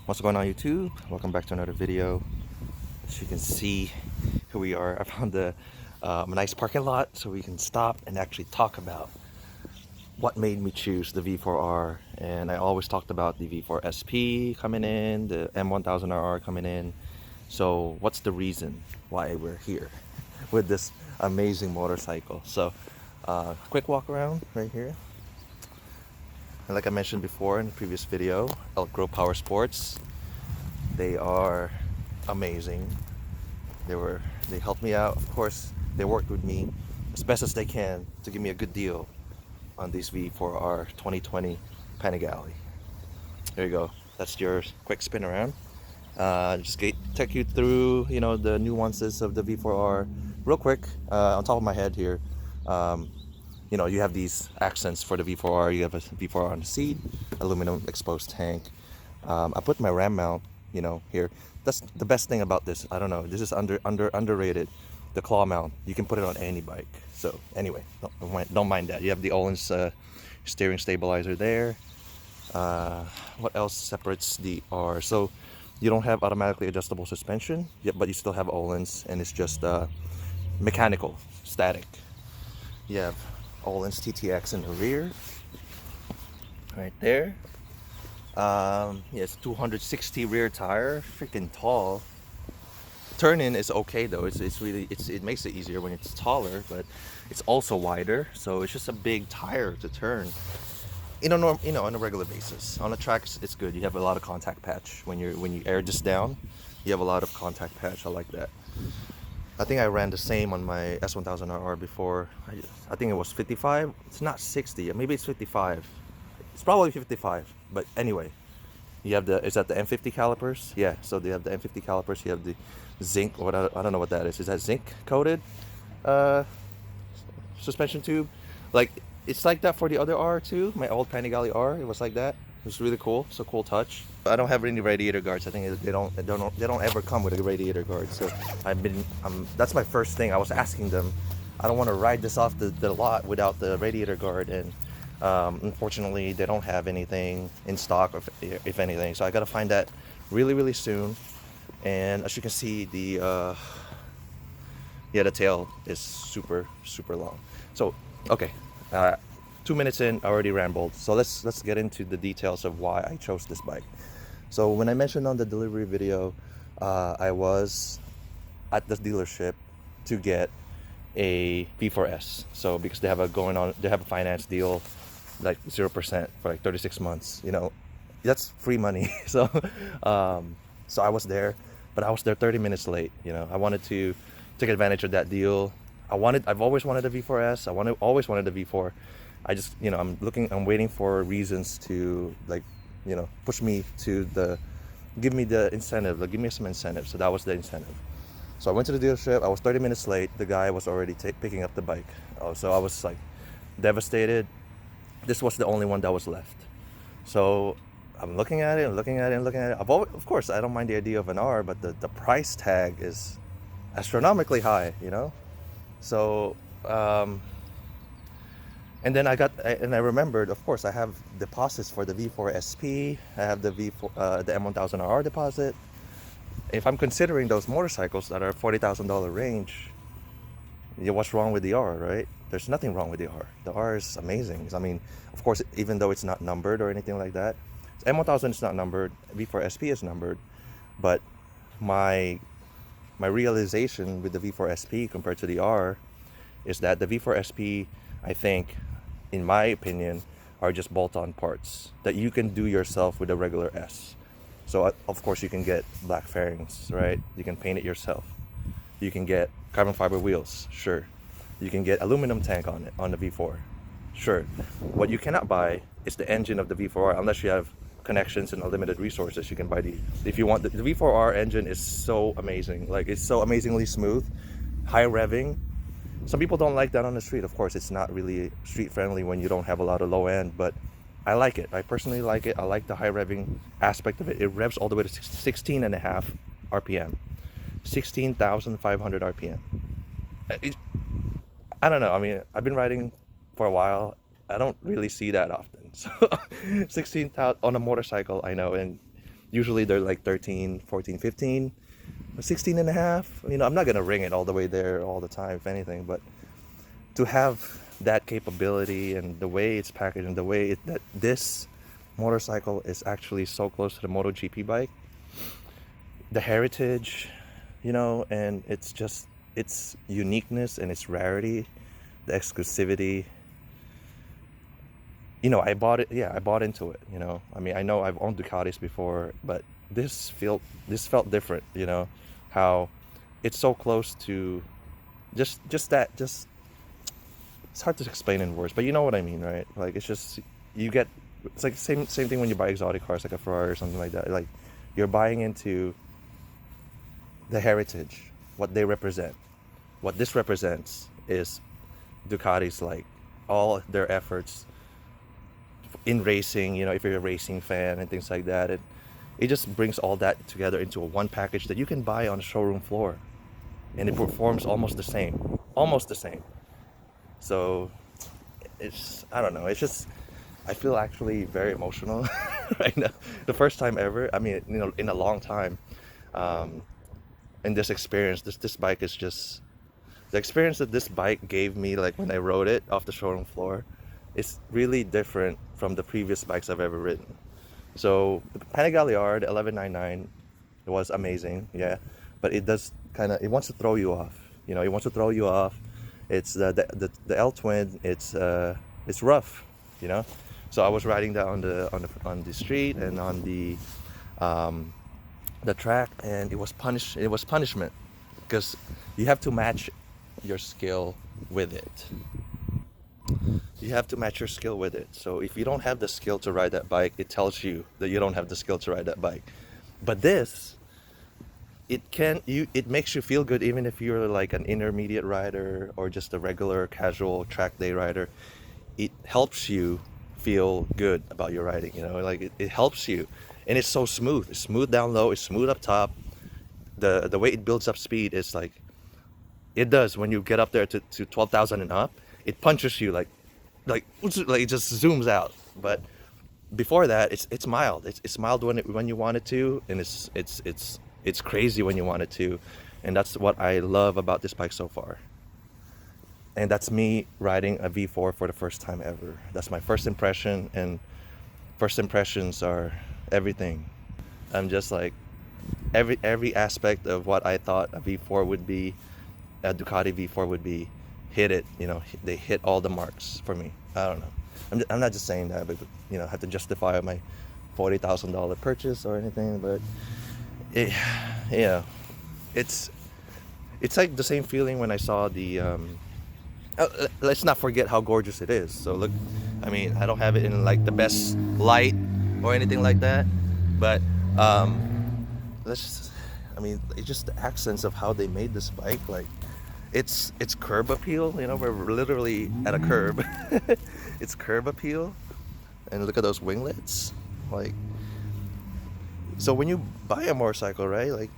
What's going on, YouTube? Welcome back to another video. As you can see, here we are. I found a nice parking lot so we can stop and actually talk about what made me choose the V4R. And I always talked about the V4 SP coming in, the M1000RR coming in. So what's the reason why we're here with this amazing motorcycle? So quick walk around right here. And like I mentioned before in the previous video, Elk Grove Power Sports, they are amazing. They helped me out. Of course, they worked with me as best as they can to give me a good deal on these V4R 2020 Panigale. There you go. That's your quick spin around. Just take you through, the nuances of the V4R real quick. On top of my head here, you have these accents for the V4R. You have a V4R on the seat, aluminum exposed tank. I put my ram mount, here. That's the best thing about this. I don't know. This is underrated. The claw mount. You can put it on any bike. So anyway, don't mind that. You have the Olin's steering stabilizer there. What else separates the R? So you don't have automatically adjustable suspension, but you still have Olin's, and it's just mechanical, static. You have Olin's TTX in the rear, right there. It's 260 rear tire, freaking tall. Turn-in is okay though. It makes it easier when it's taller, but it's also wider. So it's just a big tire to turn. On a regular basis. On the tracks, it's good. You have a lot of contact patch when you air this down. You have a lot of contact patch. I like that. I think I ran the same on my S1000RR before. I think it was 55. It's not 60. Maybe it's 55. It's probably 55. But anyway, you have is that the M50 calipers? Yeah. So they have the M50 calipers. You have the zinc. I don't know what that is. Is that zinc coated suspension tube? It's like that for the other R too. My old Panigale R. It was like that. It was really cool. It's a cool touch. I don't have any radiator guards. I think they don't ever come with a radiator guard. So that's my first thing. I was asking them. I don't want to ride this off the lot without the radiator guard, and unfortunately they don't have anything in stock, if anything. So I got to find that really soon. And as you can see, the tail is super long. So okay. 2 minutes in, I already rambled. So let's get into the details of why I chose this bike. So when I mentioned on the delivery video, I was at the dealership to get a V4S. So because they have a finance deal, like 0% for like 36 months. That's free money. So I was there, but I was there 30 minutes late. I wanted to take advantage of that deal. I've always wanted a V4S. Always wanted a V4. I just, I'm waiting for reasons to push me to give me the incentive, give me some incentive. So that was the incentive. So I went to the dealership. I was 30 minutes late. The guy was already picking up the bike. So I was devastated. This was the only one that was left. So I'm looking at it. Of course, I don't mind the idea of an R, but the price tag is astronomically high, So, and then I remembered, of course, I have deposits for the V4 SP. I have the the M1000RR deposit. If I'm considering those motorcycles that are $40,000 range, what's wrong with the R, right? There's nothing wrong with the R. The R is amazing. I mean, of course, even though it's not numbered or anything like that, M1000 is not numbered. V4 SP is numbered, but my realization with the V4 SP compared to the R is that the V4 SP, I think, in my opinion, are just bolt-on parts that you can do yourself with a regular S. So of course you can get black fairings, right? You can paint it yourself. You can get carbon fiber wheels, sure. You can get aluminum tank on it, on the V4, sure. What you cannot buy is the engine of the V4R unless you have connections and unlimited resources. You can buy if you want the V4R engine is so amazing. It's so amazingly smooth, high revving. Some people don't like that on the street. Of course, it's not really street friendly when you don't have a lot of low end, but I like it. I personally like it. I like the high revving aspect of it. It revs all the way to 16.5 RPM, 16,500 RPM. I don't know. I mean, I've been riding for a while. I don't really see that often. So 16,000 on a motorcycle, I know, and Usually they're like 13, 14, 15, 16 and a half. You know, I'm not gonna ring it all the way there all the time, if anything, but to have that capability and the way it's packaged and the way that this motorcycle is actually so close to the MotoGP bike, the heritage, you know, and it's just its uniqueness and its rarity, the exclusivity. You know, I bought it. Yeah, I bought into it. You know, I mean, I know I've owned Ducatis before, but this felt different. You know, how it's so close to just it's hard to explain in words, but you know what I mean, right? Like, it's just, you get, it's like same thing when you buy exotic cars like a Ferrari or something like that. Like, you're buying into the heritage, what they represent. What this represents is Ducati's, like, all their efforts in racing, you know, if you're a racing fan and things like that. It just brings all that together into a one package that you can buy on the showroom floor, and it performs almost the same. Almost the same. So it's, I don't know, it's just, I feel actually very emotional right now. The first time ever, I mean, you know, in a long time. In this experience, this bike is just, the experience that this bike gave me, like when I rode it off the showroom floor, is really different from the previous bikes I've ever ridden. So the Panigale R, the 1199, it was amazing, yeah, but it does kind of, it wants to throw you off. You know, it wants to throw you off. It's the L twin. It's rough, you know. So I was riding that on the street and on the track, and it was punishment, because you have to match your skill with it. You have to match your skill with it. So if you don't have the skill to ride that bike, it tells you that you don't have the skill to ride that bike. But this, it makes you feel good even if you're like an intermediate rider or just a regular casual track day rider. It helps you feel good about your riding, you know, like it helps you. And it's so smooth. It's smooth down low, it's smooth up top. The way it builds up speed is like, it does when you get up there to 12,000 and up, it punches you like it just zooms out. But before that, it's mild. It's mild when you want it to, and it's crazy when you want it to. And that's what I love about this bike so far. And that's me riding a V4 for the first time ever. That's my first impression, and first impressions are everything. I'm just like, every aspect of what I thought a V4 would be, a Ducati V4 would be, hit it. You know, they hit all the marks for me. I don't know. I'm not just saying that, but you know, I have to justify my $40,000 purchase or anything. But yeah, it's like the same feeling when I saw the. Let's not forget how gorgeous it is. So look, I mean, I don't have it in like the best light or anything like that, but I mean, it's just the accents of how they made this bike. Like, it's curb appeal. You know, we're literally at a curb. It's curb appeal, and look at those winglets. Like, so when you buy a motorcycle, right? Like,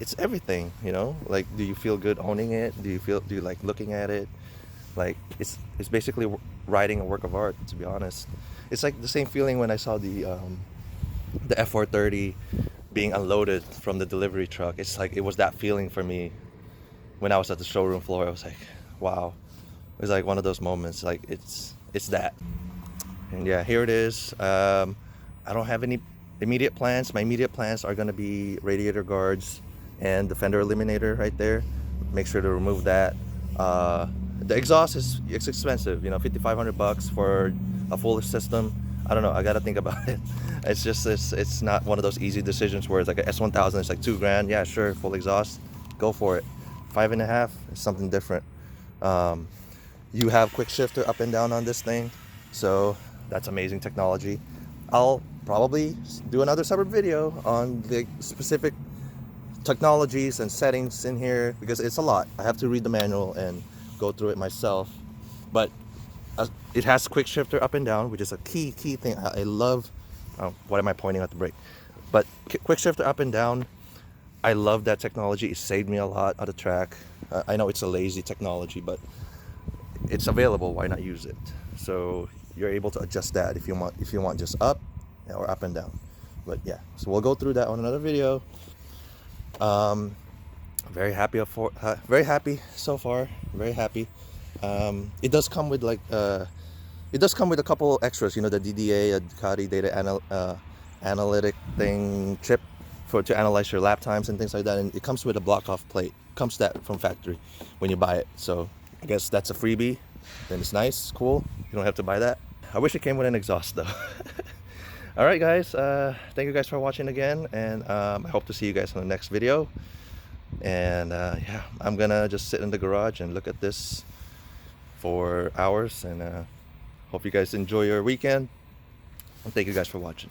it's everything. You know, like, do you feel good owning it? Do you like looking at it? Like, it's basically riding a work of art, to be honest. It's like the same feeling when I saw the F430 being unloaded from the delivery truck. It's like, it was that feeling for me when I was at the showroom floor. I was like, wow. It was like one of those moments. Like, it's that. And yeah, here it is. I don't have any immediate plans. My immediate plans are going to be radiator guards and the fender eliminator right there. Make sure to remove that. The exhaust it's expensive, you know, $5,500 for a full system. I don't know, I gotta think about it. It's just, it's not one of those easy decisions where it's like a S1000, it's like $2,000. Yeah, sure, full exhaust, go for it. 5.5 is something different. You have quick shifter up and down on this thing, so that's amazing technology. I'll probably do another separate video on the specific technologies and settings in here, because it's a lot. I have to read the manual and go through it myself. But it has quick shifter up and down, which is a key thing. I love, what am I pointing at the brake? But quick shifter up and down, I love that technology. It saved me a lot on the track. I know it's a lazy technology, but it's available. Why not use it? So you're able to adjust that if you want just up or up and down. But yeah, so we'll go through that on another video. Very happy very happy so far. Very happy. It does come with like it does come with a couple extras, you know, the DDA, a Ducati analytic thing chip to analyze your lap times and things like that, and it comes with a block off plate. Comes that from factory when you buy it. So I guess that's a freebie. Then it's nice, cool. You don't have to buy that. I wish it came with an exhaust though. All right, guys. Thank you guys for watching again, and I hope to see you guys on the next video. And yeah, I'm gonna just sit in the garage and look at this for hours, and hope you guys enjoy your weekend, and thank you guys for watching.